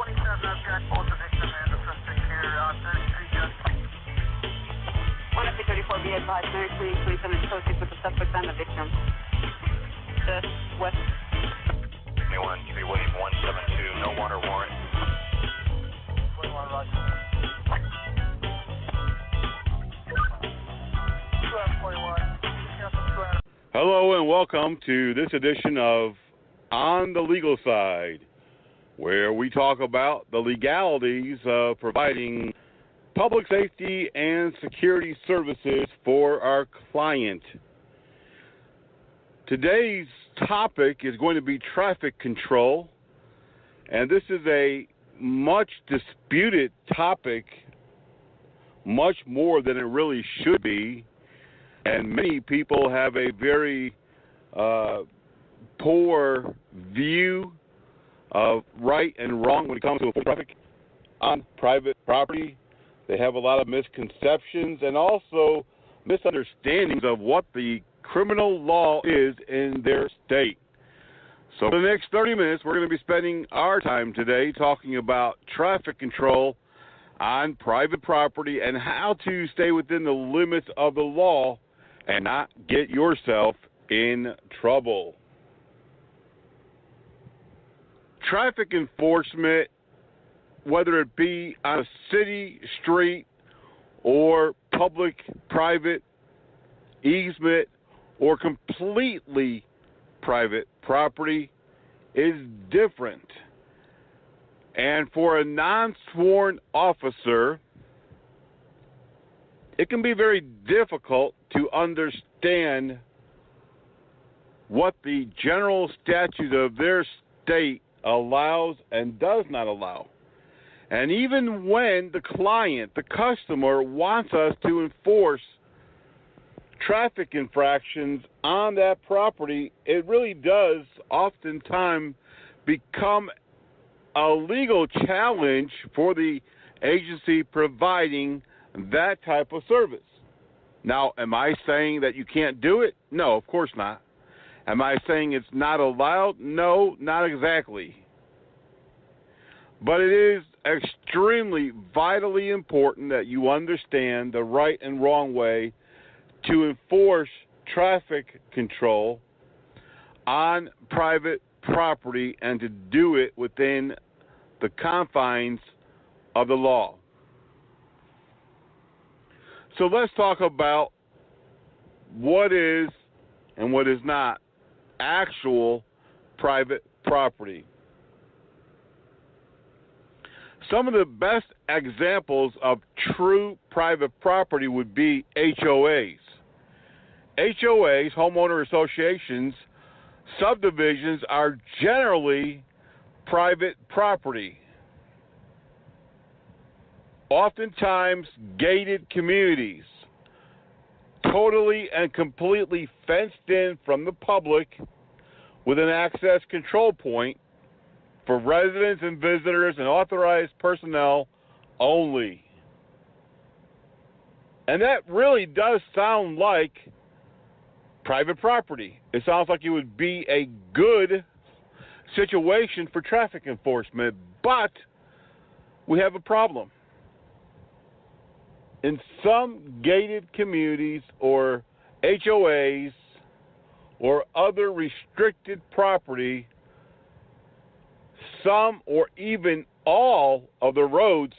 I've got both the victim and the suspect here. 33 just. 134 be advised, Mary Queen, 27 associates with the suspect and the victim. Just west. Give me 3 William 172, no water warrant. 21 Roger. 241. Hello and welcome to this edition of On the Legal Side, where we talk about the legalities of providing public safety and security services for our client. Today's topic is going to be traffic control, and this is a much disputed topic, much more than it really should be, and many people have a very poor view of right and wrong when it comes to traffic on private property. They have a lot of misconceptions and also misunderstandings of what the criminal law is in their state. So for the next 30 minutes, we're going to be spending our time today talking about traffic control on private property and how to stay within the limits of the law and not get yourself in trouble. Traffic enforcement, whether it be on a city street or public-private easement or completely private property, is different. And for a non-sworn officer, it can be very difficult to understand what the general statute of their state allows and does not allow. And even when the client, the customer, wants us to enforce traffic infractions on that property, it really does oftentimes become a legal challenge for the agency providing that type of service. Now, am I saying that you can't do it? No, of course not. Am I saying it's not allowed? No, not exactly. But it is extremely, vitally important that you understand the right and wrong way to enforce traffic control on private property and to do it within the confines of the law. So let's talk about what is and what is not actual private property. Some of the best examples of true private property would be HOAs. HOAs, homeowner associations, subdivisions are generally private property. Oftentimes gated communities, totally and completely fenced in from the public with an access control point for residents and visitors and authorized personnel only. And that really does sound like private property. It sounds like it would be a good situation for traffic enforcement, but we have a problem. In some gated communities or HOAs or other restricted property, some or even all of the roads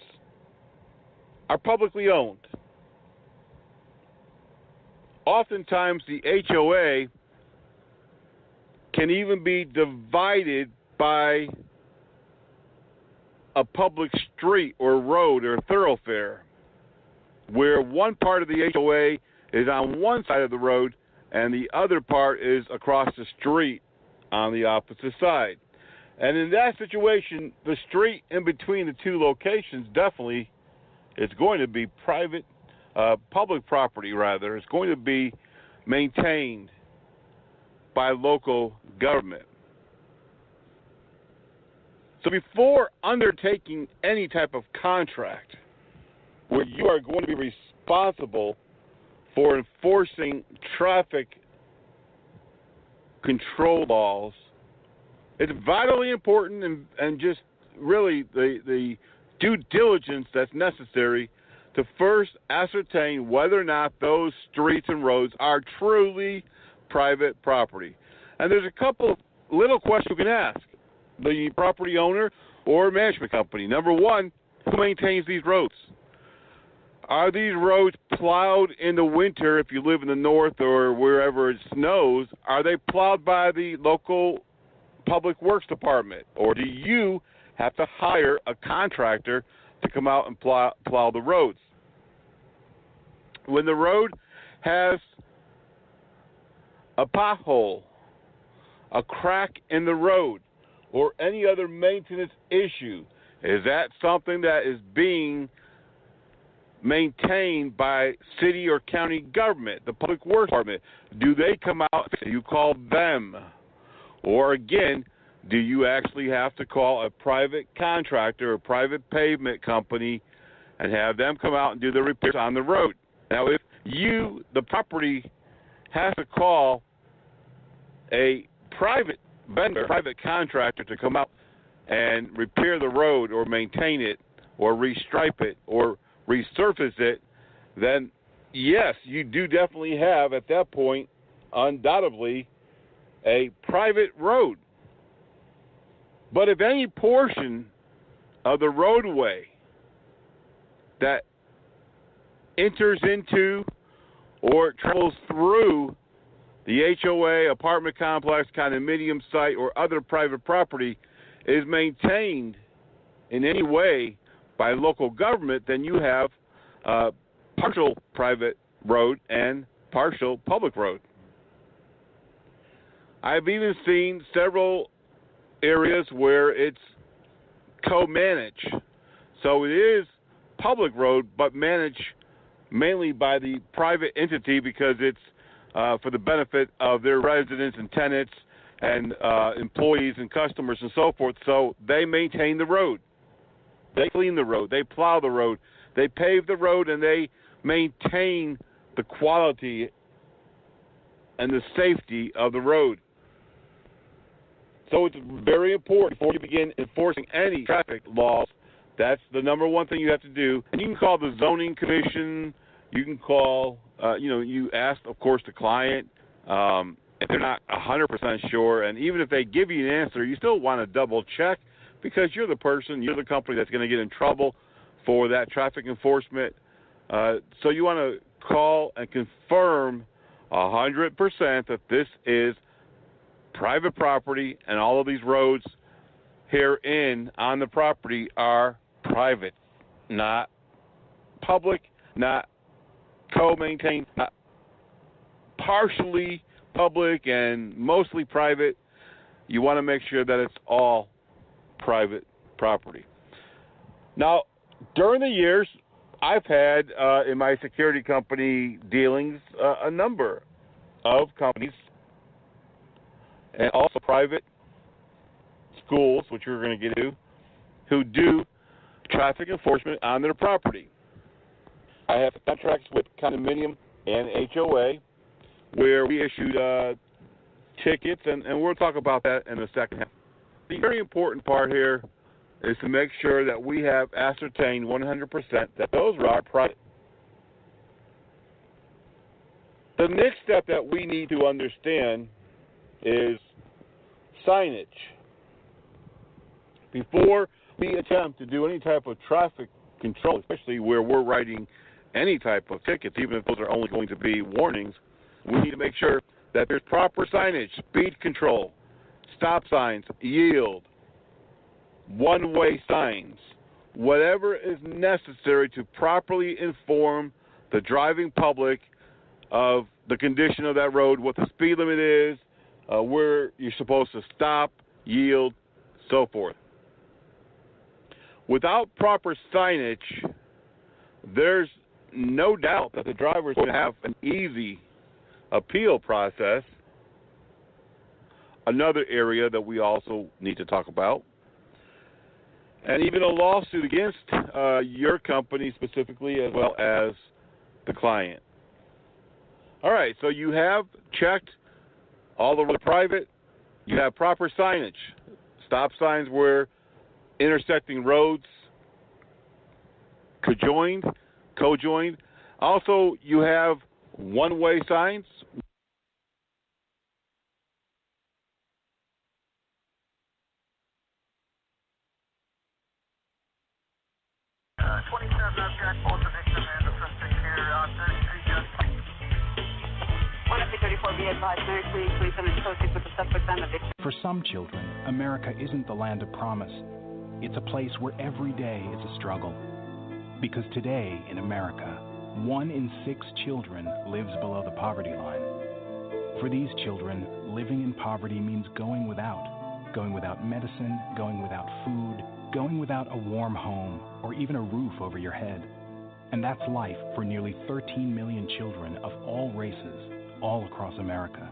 are publicly owned. Oftentimes the HOA can even be divided by a public street or road or thoroughfare, where one part of the HOA is on one side of the road and the other part is across the street on the opposite side. And in that situation, the street in between the two locations definitely is going to be public property rather. It's going to be maintained by local government. So before undertaking any type of contract where you are going to be responsible for enforcing traffic control laws, it's vitally important and just really the due diligence that's necessary to first ascertain whether or not those streets and roads are truly private property. And there's a couple little questions you can ask the property owner or management company. Number one, who maintains these roads? Are these roads plowed in the winter if you live in the north or wherever it snows? Are they plowed by the local public works department? Or do you have to hire a contractor to come out and plow the roads? When the road has a pothole, a crack in the road, or any other maintenance issue, is that something that is being maintained by city or county government, the public works department? Do they come out and you call them? Or again, do you actually have to call a private contractor or private pavement company and have them come out and do the repairs on the road? Now, if you, the property, has to call a private vendor, private contractor to come out and repair the road or maintain it or restripe it or resurface it, then yes, you do definitely have at that point undoubtedly a private road. But if any portion of the roadway that enters into or travels through the HOA, apartment complex, condominium site, or other private property is maintained in any way by local government, then you have partial private road and partial public road. I've even seen several areas where it's co-managed. So it is public road, but managed mainly by the private entity because it's for the benefit of their residents and tenants and employees and customers and so forth. So they maintain the road. They clean the road. They plow the road. They pave the road, and they maintain the quality and the safety of the road. So it's very important before you begin enforcing any traffic laws. That's the number one thing you have to do. And you can call the zoning commission. You can call, you ask, of course, the client if they're not 100% sure. And even if they give you an answer, you still want to double check because you're the person, you're the company that's going to get in trouble for that traffic enforcement. So you want to call and confirm 100% that this is private property and all of these roads herein on the property are private, not public, not co-maintained, not partially public and mostly private. You want to make sure that it's all private property. Now, during the years, I've had in my security company dealings a number of companies and also private schools, which we're going to get to, who do traffic enforcement on their property. I have contracts with condominium and HOA where we issued tickets, and we'll talk about that in the second half. The very important part here is to make sure that we have ascertained 100% that those are private. The next step that we need to understand is signage. Before we attempt to do any type of traffic control, especially where we're writing any type of tickets, even if those are only going to be warnings, we need to make sure that there's proper signage, speed control, stop signs, yield, one-way signs, whatever is necessary to properly inform the driving public of the condition of that road, what the speed limit is, where you're supposed to stop, yield, so forth. Without proper signage, there's no doubt that the driver is going to have an easy appeal process. Another area that we also need to talk about. And even a lawsuit against your company specifically as well as the client. All right, so you have checked all over the private. You have proper signage. Stop signs where intersecting roads, cojoined. Also, you have one-way signs. 27, I've got both the victim and assistant care. 33, just. 134, be advised, Mary Queen, 27 associates with the suspect and the victim. For some children, America isn't the land of promise. It's a place where every day is a struggle. Because today in America, 1 in 6 children lives below the poverty line. For these children, living in poverty means going without medicine, going without food, going without a warm home, or even a roof over your head. And that's life for nearly 13 million children of all races, all across America.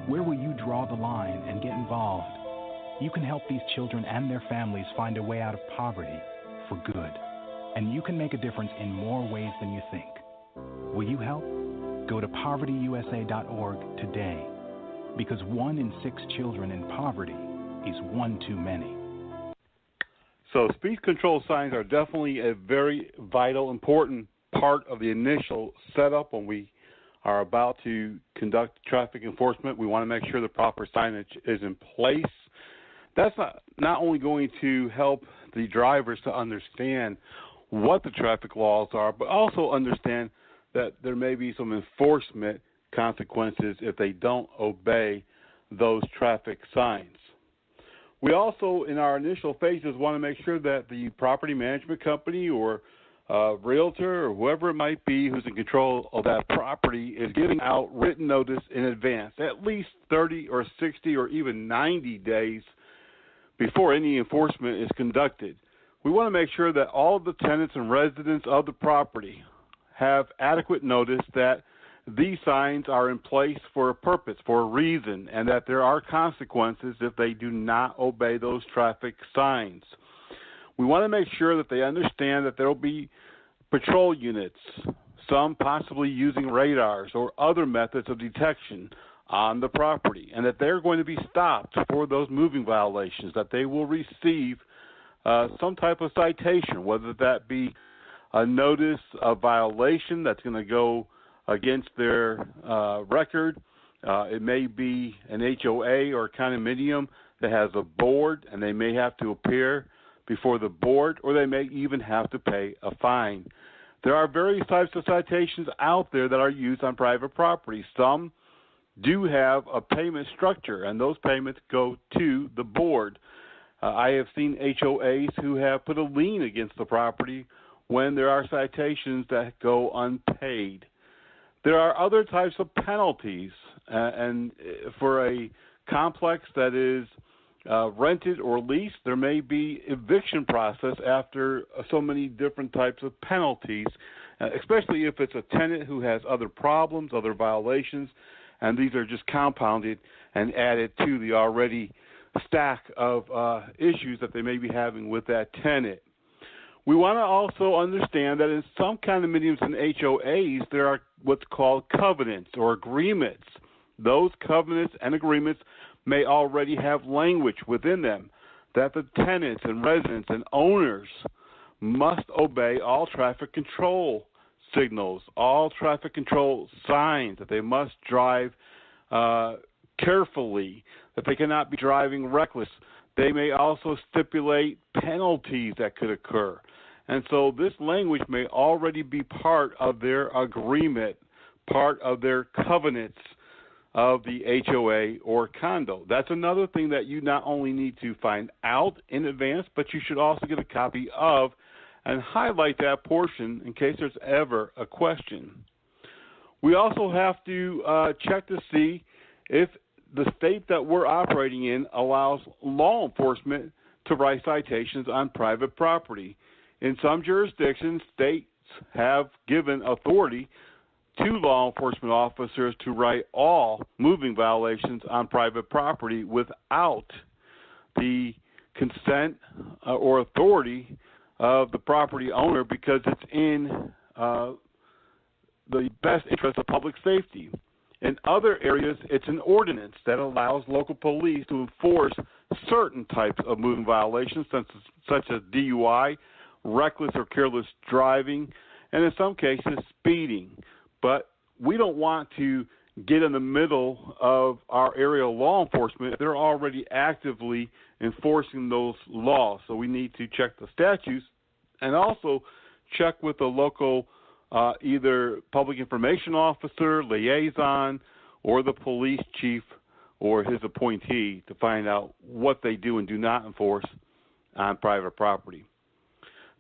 Where will you draw the line and get involved? You can help these children and their families find a way out of poverty for good. And you can make a difference in more ways than you think. Will you help? Go to povertyusa.org today. Because 1 in 6 children in poverty is one too many. So speed control signs are definitely a very vital, important part of the initial setup when we are about to conduct traffic enforcement. We want to make sure the proper signage is in place. That's not only going to help the drivers to understand what the traffic laws are, but also understand that there may be some enforcement consequences if they don't obey those traffic signs. We also, in our initial phases, want to make sure that the property management company or realtor or whoever it might be who's in control of that property is giving out written notice in advance, at least 30 or 60 or even 90 days before any enforcement is conducted. We want to make sure that all of the tenants and residents of the property have adequate notice that these signs are in place for a purpose, for a reason, and that there are consequences if they do not obey those traffic signs. We want to make sure that they understand that there will be patrol units, some possibly using radars or other methods of detection on the property, and that they're going to be stopped for those moving violations, that they will receive some type of citation, whether that be a notice of violation that's going to go against their record. It may be an HOA or a condominium that has a board, and they may have to appear before the board, or they may even have to pay a fine. There are various types of citations out there that are used on private property. Some do have a payment structure, and those payments go to the board. I have seen HOAs who have put a lien against the property when there are citations that go unpaid. There are other types of penalties, and for a complex that is rented or leased, there may be eviction process after so many different types of penalties, especially if it's a tenant who has other problems, other violations, and these are just compounded and added to the already stack of issues that they may be having with that tenant. We want to also understand that in some condominiums and HOAs, there are what's called covenants or agreements. Those covenants and agreements may already have language within them that the tenants and residents and owners must obey all traffic control signals, all traffic control signs, that they must drive carefully, that they cannot be driving reckless. They may also stipulate penalties that could occur. And so this language may already be part of their agreement, part of their covenants of the HOA or condo. That's another thing that you not only need to find out in advance, but you should also get a copy of and highlight that portion in case there's ever a question. We also have to check to see if the state that we're operating in allows law enforcement to write citations on private property. In some jurisdictions, states have given authority to law enforcement officers to write all moving violations on private property without the consent or authority of the property owner, because it's in the best interest of public safety. In other areas, it's an ordinance that allows local police to enforce certain types of moving violations, such as DUI, reckless or careless driving, and in some cases, speeding. But we don't want to get in the middle of our area law enforcement. They're already actively enforcing those laws. So we need to check the statutes and also check with the local either public information officer, liaison, or the police chief or his appointee to find out what they do and do not enforce on private property.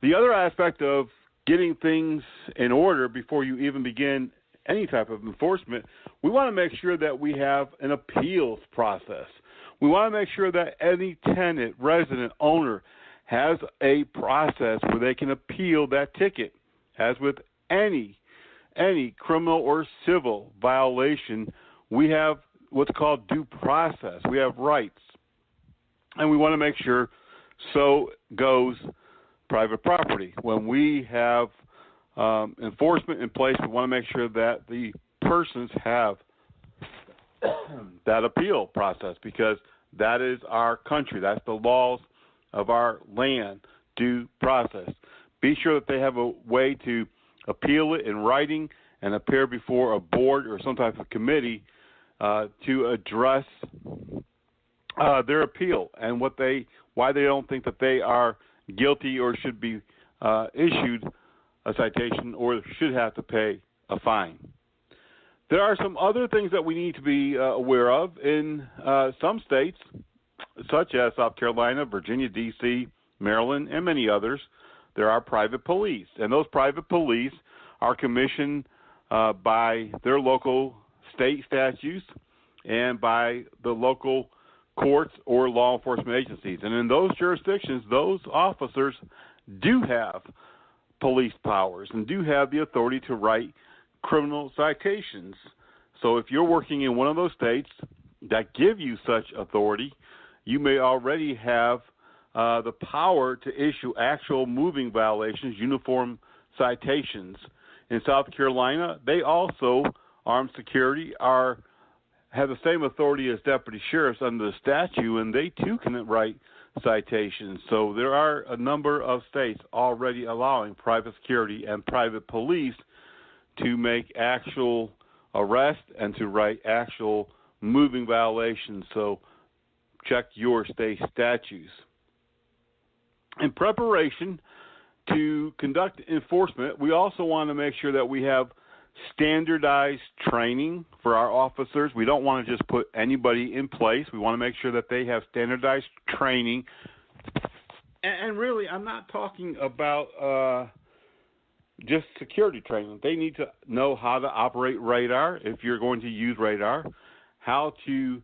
The other aspect of getting things in order before you even begin any type of enforcement, we want to make sure that we have an appeals process. We want to make sure that any tenant, resident, owner has a process where they can appeal that ticket. As with any criminal or civil violation, we have what's called due process. We have rights. And we want to make sure so goes private property. When we have enforcement in place, we want to make sure that the persons have that appeal process, because that is our country. That's the laws of our land, due process. Be sure that they have a way to appeal it in writing and appear before a board or some type of committee to address their appeal and why they don't think that they are guilty or should be issued a citation or should have to pay a fine. There are some other things that we need to be aware of in some states, such as South Carolina, Virginia, D.C., Maryland, and many others. There are private police, and those private police are commissioned by their local state statutes and by the local courts or law enforcement agencies. And in those jurisdictions, those officers do have police powers and do have the authority to write criminal citations. So if you're working in one of those states that give you such authority, you may already have the power to issue actual moving violations, uniform citations. In South Carolina, they also, armed security, have the same authority as deputy sheriffs under the statute, and they too can write citations. So there are a number of states already allowing private security and private police to make actual arrests and to write actual moving violations. So check your state statutes. In preparation to conduct enforcement, we also want to make sure that we have standardized training for our officers. We don't want to just put anybody in place. We want to make sure that they have standardized training. And really, I'm not talking about just security training. They need to know how to operate radar, if you're going to use radar, how to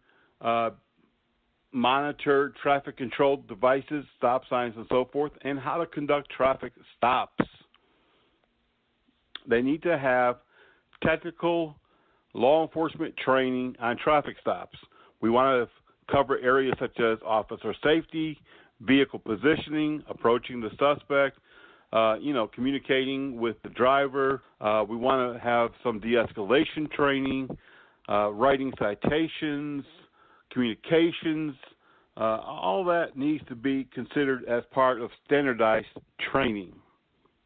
monitor traffic control devices, stop signs, and so forth, and how to conduct traffic stops. They need to have technical law enforcement training on traffic stops. We want to cover areas such as officer safety, vehicle positioning, approaching the suspect, communicating with the driver. We want to have some de-escalation training, writing citations, communications. All that needs to be considered as part of standardized training.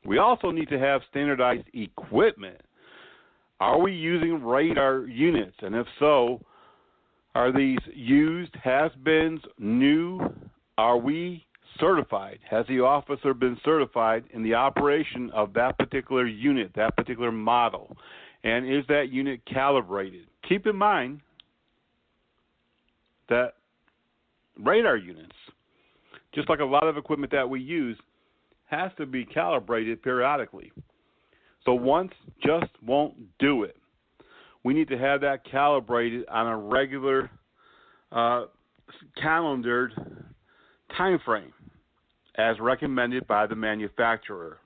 We also need to have standardized equipment. Are we using radar units? And if so, are these used, has-beens, new? Are we certified? Has the officer been certified in the operation of that particular unit, that particular model? And is that unit calibrated? Keep in mind that radar units, just like a lot of equipment that we use, has to be calibrated periodically. So once just won't do it. We need to have that calibrated on a regular calendared time frame as recommended by the manufacturer.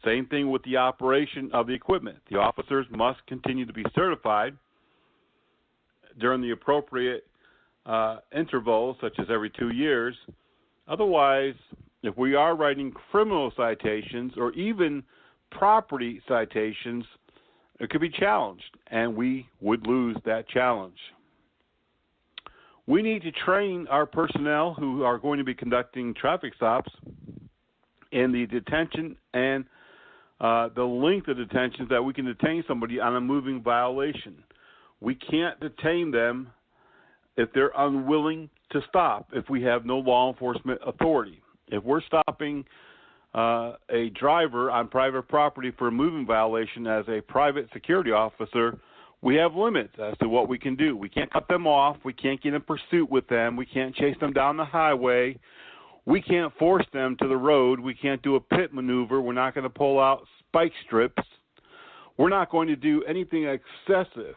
Same thing with the operation of the equipment. The officers must continue to be certified during the appropriate intervals, such as every 2 years. Otherwise, if we are writing criminal citations or even property citations, it could be challenged, and we would lose that challenge. We need to train our personnel who are going to be conducting traffic stops in the detention and the length of detention that we can detain somebody on a moving violation. We can't detain them if they're unwilling to stop, if we have no law enforcement authority. If we're stopping a driver on private property for a moving violation as a private security officer, we have limits as to what we can do. We can't cut them off. We can't get in pursuit with them. We can't chase them down the highway. We can't force them to the road. We can't do a pit maneuver. We're not going to pull out spike strips. We're not going to do anything excessive.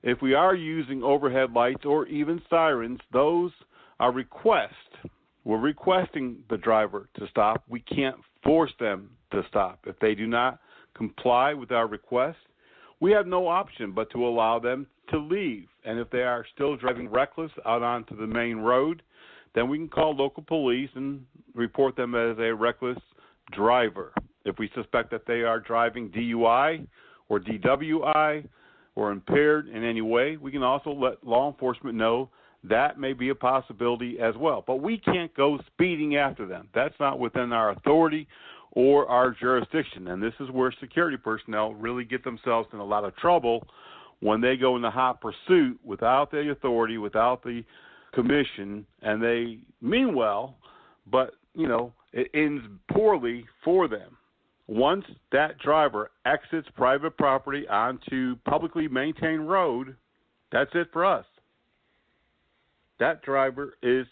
If we are using overhead lights or even sirens, those are requests. We're requesting the driver to stop. We can't force them to stop. If they do not comply with our request, we have no option but to allow them to leave. And if they are still driving reckless out onto the main road, then we can call local police and report them as a reckless driver. If we suspect that they are driving DUI or DWI or impaired in any way, we can also let law enforcement know that may be a possibility as well. But we can't go speeding after them. That's not within our authority or our jurisdiction. And this is where security personnel really get themselves in a lot of trouble when they go into hot pursuit without the authority, without the commission, and they mean well, but, it ends poorly for them. Once that driver exits private property onto publicly maintained road, that's it for us. That driver is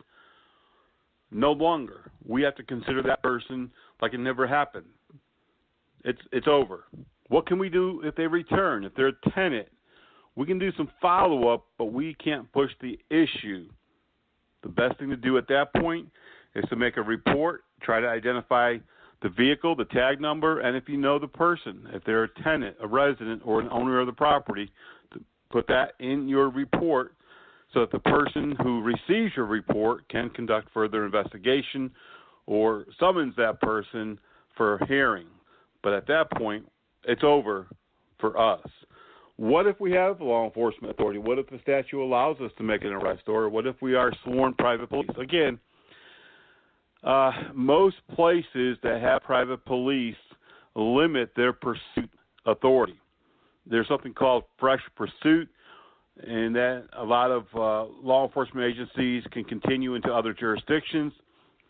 no longer. We have to consider that person like it never happened. It's over. What can we do if they return? If they're a tenant, we can do some follow-up, but we can't push the issue. The best thing to do at that point is to make a report, try to identify the vehicle, the tag number, and if you know the person, if they're a tenant, a resident, or an owner of the property, to put that in your report so that the person who receives your report can conduct further investigation or summons that person for a hearing. But at that point, it's over for us. What if we have law enforcement authority? What if the statute allows us to make an arrest? Or what if we are sworn private police? Again, most places that have private police limit their pursuit authority. There's something called fresh pursuit, and that a lot of law enforcement agencies can continue into other jurisdictions.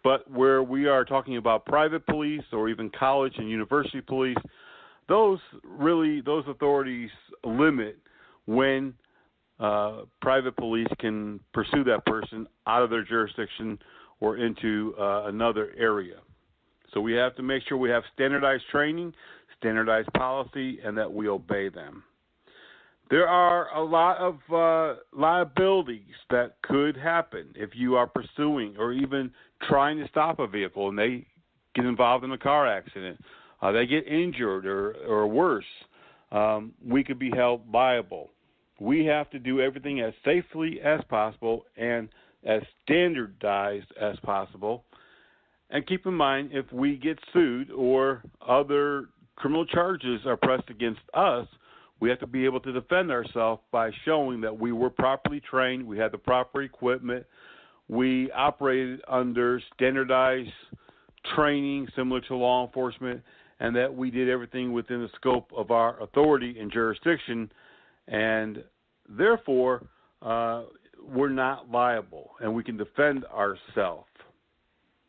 But where we are talking about private police or even college and university police, those authorities limit when private police can pursue that person out of their jurisdiction or into another area. So we have to make sure we have standardized training, standardized policy, and that we obey them. There are a lot of liabilities that could happen if you are pursuing or even trying to stop a vehicle and they get involved in a car accident. They get injured or worse. We could be held liable. We have to do everything as safely as possible and as standardized as possible. And keep in mind, if we get sued or other criminal charges are pressed against us, we have to be able to defend ourselves by showing that we were properly trained, we had the proper equipment, we operated under standardized training similar to law enforcement, and that we did everything within the scope of our authority and jurisdiction, and therefore we're not liable, and we can defend ourselves.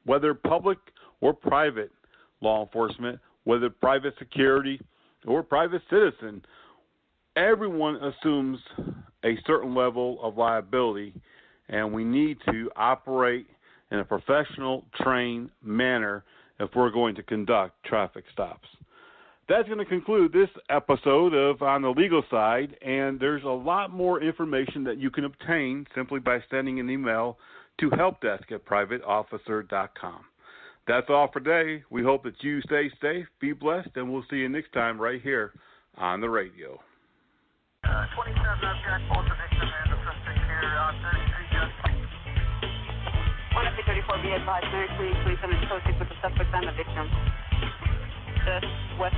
Whether public or private law enforcement, whether private security or private citizen, everyone assumes a certain level of liability, and we need to operate in a professional, trained manner if we're going to conduct traffic stops. That's going to conclude this episode of On the Legal Side, and there's a lot more information that you can obtain simply by sending an email to helpdesk@privateofficer.com. That's all for today. We hope that you stay safe, be blessed, and we'll see you next time right here on the radio. 27, I've got both the victim and the suspect here. 33 just. 134, be advised, 93, 27, associates with the suspect and the victim. Just west.